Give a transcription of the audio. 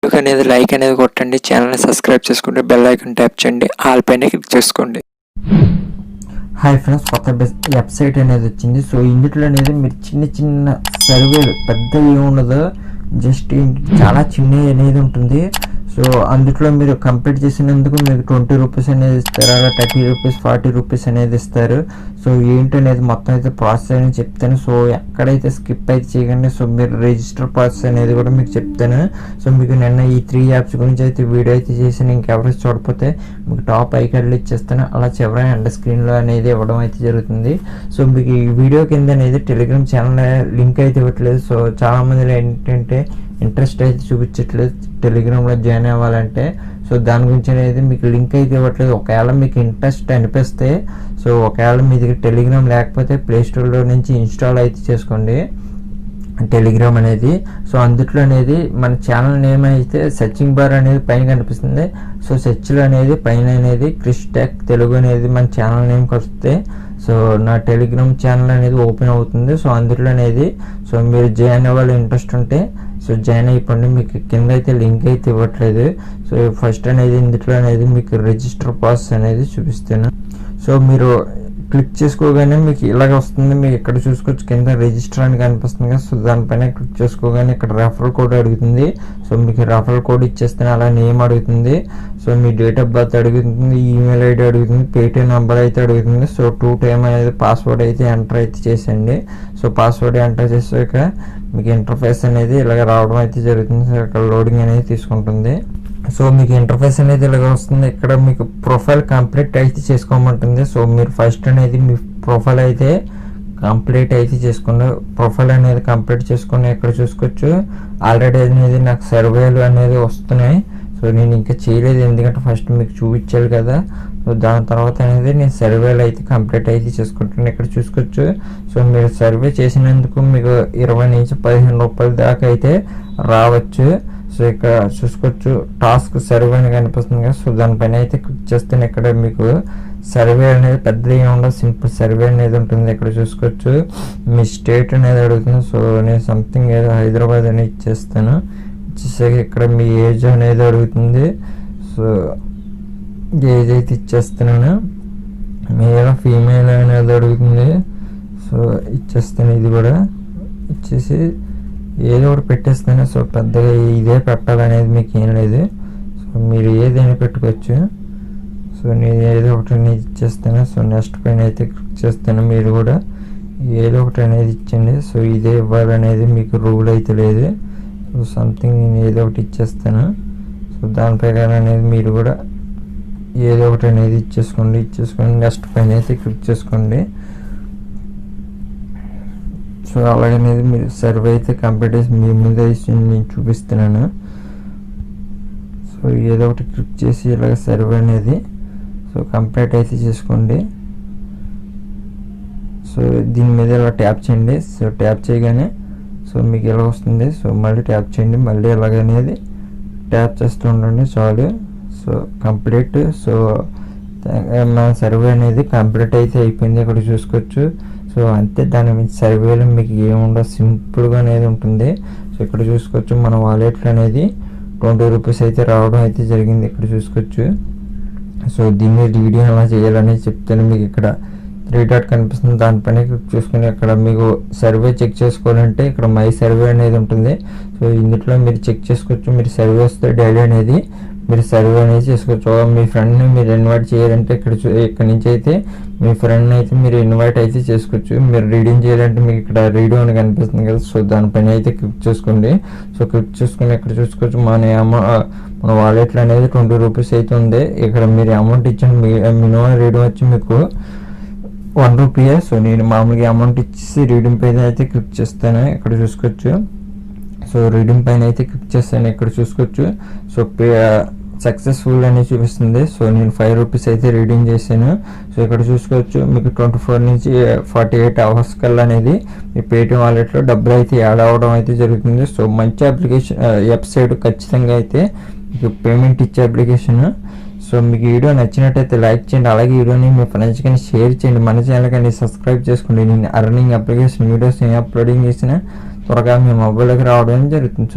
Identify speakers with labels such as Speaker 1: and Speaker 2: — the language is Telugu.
Speaker 1: అనేది లైక్ అనేది కొట్టండి, ఛానల్ని సబ్స్క్రైబ్ చేసుకుంటే బెల్ ఐకాన్ ట్యాప్ చేయండి, ఆల్ పైన క్లిక్ చేసుకోండి.
Speaker 2: హాయ్ ఫ్రెండ్స్, కొత్త వెబ్సైట్ అనేది వచ్చింది. సో ఇందులో అనేది మీరు చిన్న చిన్న సర్వేలు, పెద్ద ఏముండదు, జస్ట్ చాలా చిన్న అనేది ఉంటుంది. సో అందులో మీరు కంప్లీట్ చేసినందుకు మీకు 20 రూపీస్ అనేది ఇస్తారు, అలా 30 రూపీస్ 40 రూపీస్ అనేది ఇస్తారు. సో ఏంటనేది మొత్తం అయితే ప్రాసెస్ అనేది చెప్తాను. సో ఎక్కడైతే స్కిప్ అయితే చేయకండి. సో మీరు రిజిస్టర్ ప్రాసెస్ అనేది కూడా మీకు చెప్తాను. సో మీకు నిన్న ఈ 3 యాప్స్ గురించి అయితే వీడియో అయితే చేసి ఇంకెవరైతే చూడకపోతే మీకు టాప్ ఐకార్డులు ఇచ్చేస్తాను, అలా చివరి ఎండ్ స్క్రీన్లో అనేది ఇవ్వడం అయితే జరుగుతుంది. సో మీకు ఈ వీడియో కింద అనేది టెలిగ్రామ్ ఛానల్ లింక్ అయితే ఇవ్వట్లేదు. సో చాలామంది ఏంటంటే ఇంట్రెస్ట్ అయితే చూపించట్లేదు టెలిగ్రామ్లో జాయిన్ అవ్వాలంటే. సో దాని గురించి అనేది మీకు లింక్ అయితే ఇవ్వట్లేదు. ఒకవేళ మీకు ఇంట్రెస్ట్ అనిపిస్తే, సో ఒకవేళ మీ దగ్గర టెలిగ్రామ్ లేకపోతే ప్లేస్టోర్లో నుంచి ఇన్స్టాల్ అయితే చేసుకోండి టెలిగ్రామ్ అనేది. సో అందులో అనేది మన ఛానల్ నేమ్ అయితే సెర్చింగ్ బార్ అనేది పైన కనిపిస్తుంది. సో సెర్చ్లో అనేది పైన అనేది క్రిష్ టెక్ తెలుగు అనేది మన ఛానల్ నేమ్కి వస్తే సో నా టెలిగ్రామ్ ఛానల్ అనేది ఓపెన్ అవుతుంది. సో అందులో అనేది సో మీరు జాయిన్ అవ్వాలి ఇంట్రెస్ట్ ఉంటే సో జాయిన్ అయిపోండి. మీకు కింద అయితే లింక్ అయితే ఇవ్వట్లేదు. సో ఫస్ట్ అనేది ఇందులో అనేది మీకు రిజిస్టర్ ప్రాసెస్ అనేది చూపిస్తాను. సో మీరు క్లిక్ చేసుకోగానే మీకు ఇలాగ వస్తుంది. మీకు ఇక్కడ చూసుకోవచ్చు కింద రిజిస్టర్ అని కనిపిస్తుంది కదా. సో దానిపైన క్లిక్ చేసుకోగానే ఇక్కడ రెఫరల్ కోడ్ అడుగుతుంది. సో మీకు రెఫరల్ కోడ్ ఇచ్చేస్తాను, అలా నేమ్ అడుగుతుంది. So me date of birth అడుగుతుంది, ఈమెయిల్ ఐడి అడుగుతుంది, పేటీఎం నెంబర్ అయితే అడుగుతుంది. సో 2 టైమ్ అనేది పాస్వర్డ్ అయితే ఎంటర్ అయితే చేసేయండి. సో పాస్వర్డ్ ఎంటర్ చేసాక మీకు ఇంటర్ఫేస్ అనేది ఇలాగ రావడం అయితే జరుగుతుంది. సో ఇక్కడ లోడింగ్ అనేది తీసుకుంటుంది. సో మీకు ఇంటర్ఫేస్ అనేది ఇలాగ వస్తుంది. ఇక్కడ మీకు ప్రొఫైల్ కంప్లీట్ అయితే చేసుకోమంటుంది. సో మీరు ఫస్ట్ అనేది మీ ప్రొఫైల్ అయితే కంప్లీట్ అయితే చేసుకోండి. ప్రొఫైల్ అనేది కంప్లీట్ చేసుకుని ఇక్కడ చూసుకోవచ్చు ఆల్రెడీ అనేది నాకు సర్వేలు అనేది వస్తున్నాయి. సో నేను ఇంకా చేయలేదు, ఎందుకంటే ఫస్ట్ మీకు చూపించాలి కదా. సో దాని తర్వాత అనేది నేను సర్వేలు అయితే కంప్లీట్ అయితే చేసుకుంటాను. ఇక్కడ చూసుకోవచ్చు. సో మీరు సర్వే చేసినందుకు మీకు 20 నుంచి 15 రూపాయల దాకా అయితే రావచ్చు. సో ఇక్కడ చూసుకోవచ్చు టాస్క్ సర్వే అని కనిపిస్తుంది కదా. సో దానిపైన అయితే క్లిక్ చేస్తే ఇక్కడ మీకు సర్వే అనేది పెద్దది ఉండదు, సింపుల్ సర్వే అనేది ఉంటుంది. ఇక్కడ చూసుకోవచ్చు మీ స్టేట్ అనేది అడుగుతుంది. సో నేను సంథింగ్ ఏదో హైదరాబాద్ అని ఇచ్చేస్తాను. ఇచ్చేసాక ఇక్కడ మీ ఏజ్ అనేది అడుగుతుంది. సో ఏజ్ అయితే ఇచ్చేస్తున్నాను. మేల్ ఫీమేల్ అనేది అడుగుతుంది. సో ఇచ్చేస్తాను, ఇది కూడా ఇచ్చేసి ఏదో ఒకటి పెట్టేస్తాను. సో పెద్దగా ఇదే పెట్టాలనేది మీకు ఏం లేదు. సో మీరు ఏదైనా పెట్టుకోవచ్చు. సో నేను ఏదో ఒకటి అనేది ఇచ్చేస్తాను. సో నెక్స్ట్ పైన అయితే క్లిక్ చేస్తాను. మీరు కూడా ఏదో ఒకటి అనేది ఇచ్చండి. సో ఇదే ఇవ్వాలనేది మీకు రూల్ అయితే లేదు. సో సంథింగ్ నేను ఏదో ఒకటి ఇచ్చేస్తాను. సో దాని ప్రకారం అనేది మీరు కూడా ఏదో ఒకటి అనేది ఇచ్చేసుకోండి. నెక్స్ట్ పైన అయితే క్లిక్ చేసుకోండి. సో అలాగనేది మీరు సర్వే అయితే కంప్లీట్ చేసి మీ ముందు నేను చూపిస్తున్నాను. సో ఏదో ఒకటి క్లిక్ చేసి ఇలాగ సర్వే అనేది సో కంప్లీట్ అయితే చేసుకోండి. సో దీని మీద ఇలా ట్యాప్ చేయండి. సో ట్యాప్ చేయగానే సో మీకు ఎలా వస్తుంది. సో మళ్ళీ ట్యాప్ చేయండి, మళ్ళీ ఎలాగనేది ట్యాప్ చేస్తూ ఉండండి చాలు. So complete. సో మన సర్వే అనేది కంప్లీట్ అయితే అయిపోయింది. ఇక్కడ చూసుకోవచ్చు. సో అంతే, దాని మీద సర్వేలో మీకు ఏముండదు, సింపుల్గా అనేది ఉంటుంది. సో ఇక్కడ చూసుకోవచ్చు మన వాలెట్లో అనేది 20 రూపీస్ అయితే రావడం అయితే జరిగింది. ఇక్కడ చూసుకోవచ్చు. సో దీన్ని వీడియో ఎలా చేయాలనేది చెప్తాను. మీకు ఇక్కడ 3 డాట్ కనిపిస్తుంది, దానిపైన క్లిక్ చేసుకుని ఇక్కడ మీకు సర్వే చెక్ చేసుకోవాలంటే ఇక్కడ మై సర్వే అనేది ఉంటుంది. సో ఇందులో మీరు చెక్ చేసుకోవచ్చు. మీరు సర్వే వస్తే డైలీ అనేది మీరు సర్వే అనేది చేసుకోవచ్చు. మీ ఫ్రెండ్ని మీరు ఇన్వైట్ చేయాలంటే ఇక్కడ నుంచి అయితే మీ ఫ్రెండ్ని అయితే మీరు ఇన్వైట్ అయితే చేసుకోవచ్చు. మీరు రీడింగ్ చేయాలంటే మీకు ఇక్కడ రీడియో అని కనిపిస్తుంది కదా. సో దానిపైన అయితే క్లిక్ చేసుకోండి. సో క్లిక్ చేసుకుని ఇక్కడ చూసుకోవచ్చు మన వాలెట్లో అనేది 20 రూపీస్ అయితే ఉంది. ఇక్కడ మీరు అమౌంట్ ఇచ్చిన మినిమం రీడింగ్ వచ్చి మీకు 1 రూపీయే. సో నేను మామూలుగా అమౌంట్ ఇచ్చేసి రీడింగ్ పైన అయితే క్లిక్ చేస్తాను. ఇక్కడ చూసుకోవచ్చు. సో రీడింగ్ పైన అయితే క్లిక్ చేస్తాను. ఇక్కడ చూసుకోవచ్చు. సో సక్సెస్ఫుల్ అని చూపిస్తుంది. సో నేను 5 రూపీస్ అయితే రీడింగ్ చేశాను. సో ఇక్కడ చూసుకోవచ్చు మీకు 24 నుంచి 48 అవర్స్ కల్లా అనేది మీ పేటీఎం వాలెట్లో డబ్బులు అయితే యాడ్ అవ్వడం అయితే జరుగుతుంది. సో మంచి అప్లికేషన్, వెబ్సైట్ ఖచ్చితంగా అయితే మీకు పేమెంట్ ఇచ్చే అప్లికేషన్. సో మీకు వీడియో నచ్చినట్టయితే లైక్ చేయండి, అలాగే వీడియోని మీ ఫ్రెండ్స్ కానీ షేర్ చేయండి, మన ఛానల్ కానీ సబ్స్క్రైబ్ చేసుకోండి. నేను అర్నింగ్ అప్లికేషన్ వీడియోస్ అప్లోడింగ్ చేసిన త్వరగా మీ మొబైల్లోకి రావడం జరుగుతుంది.